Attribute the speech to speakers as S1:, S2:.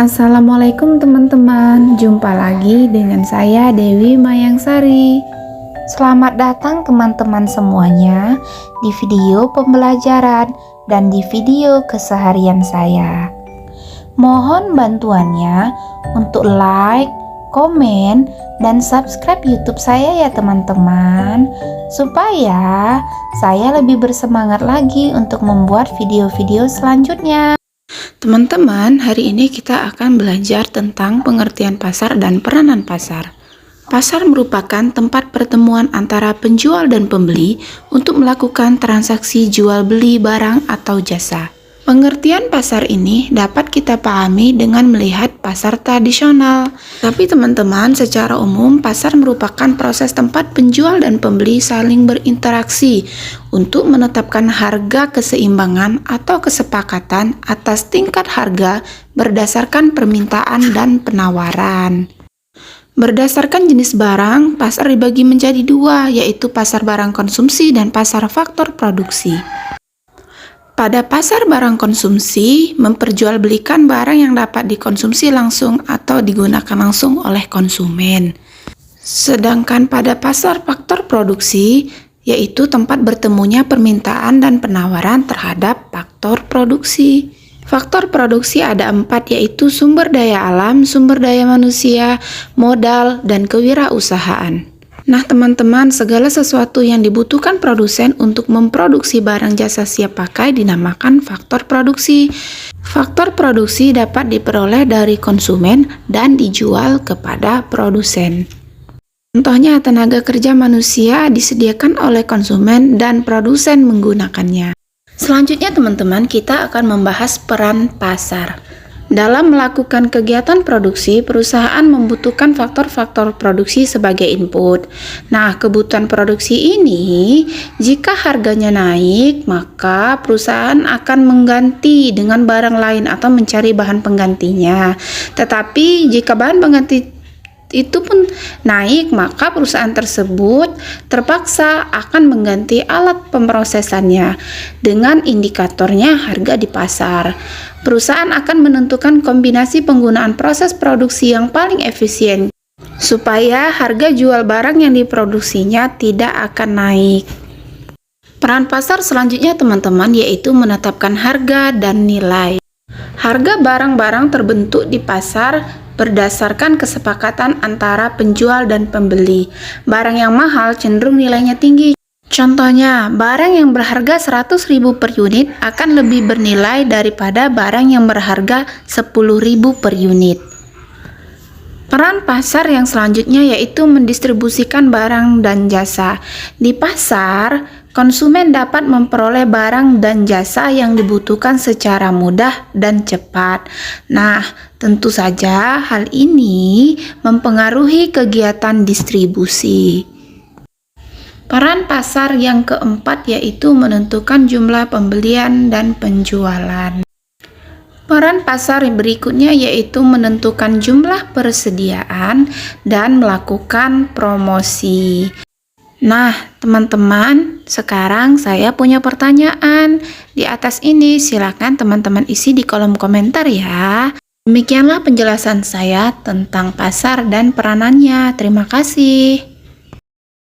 S1: Assalamualaikum teman-teman, jumpa lagi dengan saya Dewi Mayangsari. Selamat datang teman-teman semuanya di video pembelajaran dan di video keseharian saya. Mohon bantuannya untuk like, komen, dan subscribe YouTube saya ya teman-teman, supaya saya lebih bersemangat lagi untuk membuat video-video selanjutnya. Teman-teman, hari ini kita akan belajar tentang pengertian pasar dan peranan pasar. Pasar merupakan tempat pertemuan antara penjual dan pembeli untuk melakukan transaksi jual beli barang atau jasa. Pengertian pasar ini dapat kita pahami dengan melihat pasar tradisional. Tapi teman-teman, secara umum pasar merupakan proses tempat penjual dan pembeli saling berinteraksi untuk menetapkan harga keseimbangan atau kesepakatan atas tingkat harga berdasarkan permintaan dan penawaran. Berdasarkan jenis barang, pasar dibagi menjadi dua, yaitu pasar barang konsumsi dan pasar faktor produksi. Pada pasar barang konsumsi, memperjualbelikan barang yang dapat dikonsumsi langsung atau digunakan langsung oleh konsumen. Sedangkan pada pasar faktor produksi, yaitu tempat bertemunya permintaan dan penawaran terhadap faktor produksi. Faktor produksi ada 4, yaitu sumber daya alam, sumber daya manusia, modal, dan kewirausahaan. Nah teman-teman, segala sesuatu yang dibutuhkan produsen untuk memproduksi barang jasa siap pakai dinamakan faktor produksi. Faktor produksi dapat diperoleh dari konsumen dan dijual kepada produsen. Contohnya, tenaga kerja manusia disediakan oleh konsumen dan produsen menggunakannya. Selanjutnya teman-teman, kita akan membahas peran pasar. Dalam melakukan kegiatan produksi, perusahaan membutuhkan faktor-faktor produksi sebagai input. Nah, kebutuhan produksi ini, jika harganya naik, maka perusahaan akan mengganti dengan barang lain atau mencari bahan penggantinya. Tetapi, jika bahan pengganti itu pun naik, maka perusahaan tersebut terpaksa akan mengganti alat pemrosesannya dengan indikatornya harga di pasar. Perusahaan akan menentukan kombinasi penggunaan proses produksi yang paling efisien supaya harga jual barang yang diproduksinya tidak akan naik. Peran pasar selanjutnya teman-teman yaitu menetapkan harga dan nilai. Harga barang-barang terbentuk di pasar berdasarkan kesepakatan antara penjual dan pembeli. Barang yang mahal cenderung nilainya tinggi. Contohnya, barang yang berharga 100.000 per unit akan lebih bernilai daripada barang yang berharga 10.000 per unit. Peran pasar yang selanjutnya yaitu mendistribusikan barang dan jasa. Di pasar, konsumen dapat memperoleh barang dan jasa yang dibutuhkan secara mudah dan cepat. Nah, tentu saja hal ini mempengaruhi kegiatan distribusi. Peran pasar yang keempat yaitu menentukan jumlah pembelian dan penjualan. Peran pasar berikutnya yaitu menentukan jumlah persediaan dan melakukan promosi. Nah, teman-teman, sekarang saya punya pertanyaan. Di atas ini silakan teman-teman isi di kolom komentar ya. Demikianlah penjelasan saya tentang pasar dan peranannya. Terima kasih.